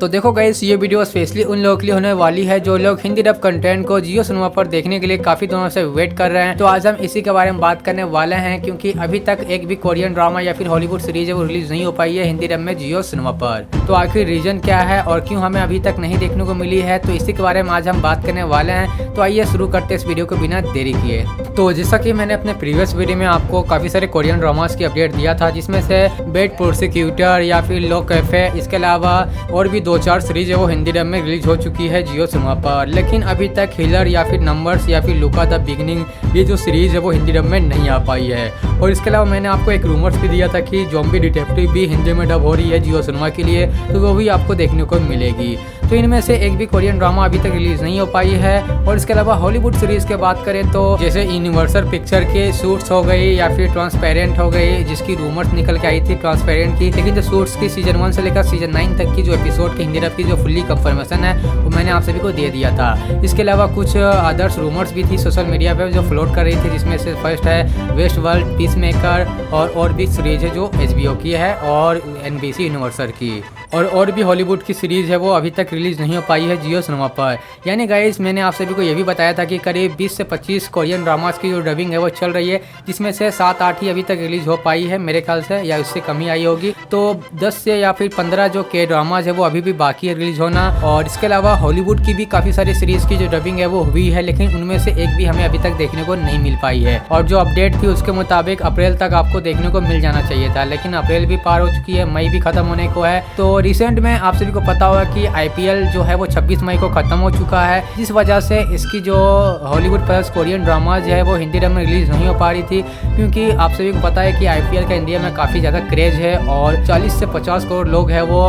तो देखो गाइस, ये वीडियो स्पेशली उन लोगों के लिए होने वाली है जो लोग हिंदी डब कंटेंट को जियो सिनेमा पर देखने के लिए काफी दिनों से वेट कर रहे हैं। तो आज हम इसी के बारे में बात करने वाले हैं, क्योंकि अभी तक एक भी कोरियन ड्रामा या फिर हॉलीवुड सीरीज है वो रिलीज नहीं हो पाई है हिंदी डब में जियो सिनेमा पर। तो आखिर रीजन क्या है और क्यों हमें अभी तक नहीं देखने को मिली है, तो इसी के बारे में आज हम बात करने वाले हैं। तो आइए शुरू करते हैं इस वीडियो को बिना देरी किए। तो जैसा कि मैंने अपने प्रीवियस वीडियो में आपको काफी सारे कोरियन ड्रामास की अपडेट दिया था, जिसमें से बेड प्रोसिक्यूटर या फिर लो कैफे, इसके अलावा और भी 2-4 सीरीज है वो हिंदी डब में रिलीज हो चुकी है जियो सिनेमा पर। लेकिन अभी तक हिलर या फिर नंबर्स या फिर लुका द बिगिनिंग, ये जो सीरीज है वो हिंदी डब में नहीं आ पाई है। और इसके अलावा मैंने आपको एक रूमर्स भी दिया था कि ज़ॉम्बी डिटेक्टिव भी हिंदी में डब हो रही है जियो सिनेमा के लिए, तो वो भी आपको देखने को मिलेगी। तो इनमें से एक भी कोरियन ड्रामा अभी तक रिलीज नहीं हो पाई है। और इसके अलावा हॉलीवुड सीरीज की बात करें तो जैसे यूनिवर्सल पिक्चर के सूट्स हो गई या फिर ट्रांसपेरेंट हो गई, जिसकी रूमर्स निकल के आई थी ट्रांसपेरेंट की, लेकिन जो सूट्स की सीजन 1 से लेकर सीजन 9 तक की जो एपिसोड की हिंदी डब की जो फुल्ली कंफर्मेशन है वो मैंने आप सभी को दे दिया था। इसके अलावा कुछ अदर्स रूमर्स भी थी सोशल मीडिया पे जो फ्लोट कर रही थी, जिसमें से फर्स्ट है वेस्ट वर्ल्ड, पीस मेकर और भी सीरीज है जो HBO की है और NBC यूनिवर्सल की। और भी हॉलीवुड की सीरीज है वो अभी तक रिलीज नहीं हो पाई है जियो सिनेमा पर। यानी गाइस, मैंने आप सभी को ये भी बताया था कि करीब 20 से 25 कोरियन ड्रामास की जो डबिंग है वो चल रही है, जिसमें से 7-8 ही अभी तक रिलीज हो पाई है मेरे ख्याल से, या उससे कम ही आई होगी। तो 10 से या फिर 15 जो के ड्रामाज है वो अभी भी बाकी है रिलीज होना। और इसके अलावा हॉलीवुड की भी काफ़ी सारी सीरीज की जो डबिंग है वो हुई है, लेकिन उनमें से एक भी हमें अभी तक देखने को नहीं मिल पाई है। और जो अपडेट थी उसके मुताबिक अप्रैल तक आपको देखने को मिल जाना चाहिए था, लेकिन अप्रैल भी पार हो चुकी है, मई भी खत्म होने को है। तो रिसेंट में आप सभी को पता होगा कि IPL जो है वो 26 मई को खत्म हो चुका है, जिस वजह से इसकी जो हॉलीवुड प्लस कोरियन ड्रामाज है वो हिंदी डब में रिलीज नहीं हो पा रही थी। क्योंकि आप सभी को पता है कि IPL का इंडिया में काफ़ी ज़्यादा क्रेज है और 40 से 50 करोड़ लोग हैं वो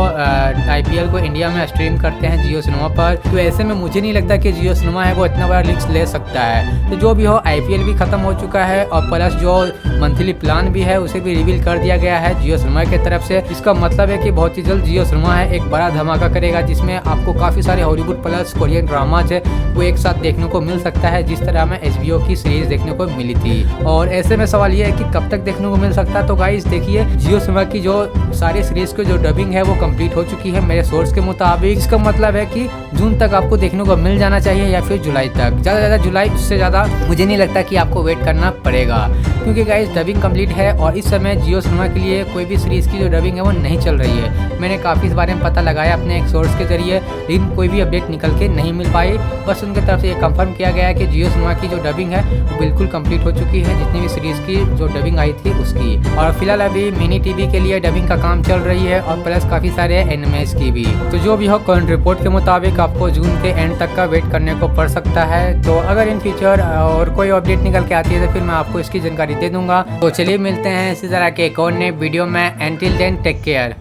IPL को इंडिया में स्ट्रीम करते हैं जियो सिनेमा पर। तो ऐसे में मुझे नहीं लगता कि जियो सिनेमा है वो इतना बड़ा रिस्क ले सकता है। तो जो भी हो, IPL भी खत्म हो चुका है और प्लस जो मंथली प्लान भी है उसे भी रिवील कर दिया गया है जियो सिनेमा की तरफ से। इसका मतलब है कि बहुत ही जल्द जियो सिनेमा है एक बड़ा धमाका करेगा, जिसमें आपको काफ़ी सारे हॉलीवुड प्लस कोरियन ड्रामाज है वो एक साथ देखने को मिल सकता है, जिस तरह हमें HBO की सीरीज देखने को मिली थी। और ऐसे में सवाल ये है कि कब तक देखने को मिल सकता है। तो गाइस देखिए, जियो सिनेमा की जो सारी सीरीज की जो डबिंग है वो कंप्लीट हो चुकी है मेरे सोर्स के मुताबिक। इसका मतलब है कि जून तक आपको देखने को मिल जाना चाहिए या फिर जुलाई तक, ज़्यादा से ज़्यादा जुलाई, उससे ज़्यादा मुझे नहीं लगता कि आपको वेट करना पड़ेगा, क्योंकि गाइस डबिंग कंप्लीट है और इस समय जियो सिनेमा के लिए कोई भी सीरीज़ की जो डबिंग है वो नहीं चल रही है। मैंने काफ़ी इस बारे में पता लगाया अपने एक सोर्स के जरिए, लेकिन कोई भी अपडेट निकल के नहीं मिल पाई। बस उनकी तरफ से ये कंफर्म किया गया है कि जियो सिनेमा की जो डबिंग है वो बिल्कुल कंप्लीट हो चुकी है, जितनी भी सीरीज़ की जो डबिंग आई थी उसकी। और फिलहाल अभी मिनी TV के लिए डबिंग का काम चल रही है और प्लस काफ़ी सारे एनिमेस की भी। तो जो भी हो, करंट रिपोर्ट के मुताबिक आपको जून के एंड तक का वेट करने को पड़ सकता है। तो अगर इन फ्यूचर और कोई अपडेट निकल के आती है तो फिर मैं आपको इसकी जानकारी दे दूंगा। तो चलिए मिलते हैं इसी तरह के एक और नए वीडियो में। Until then take care.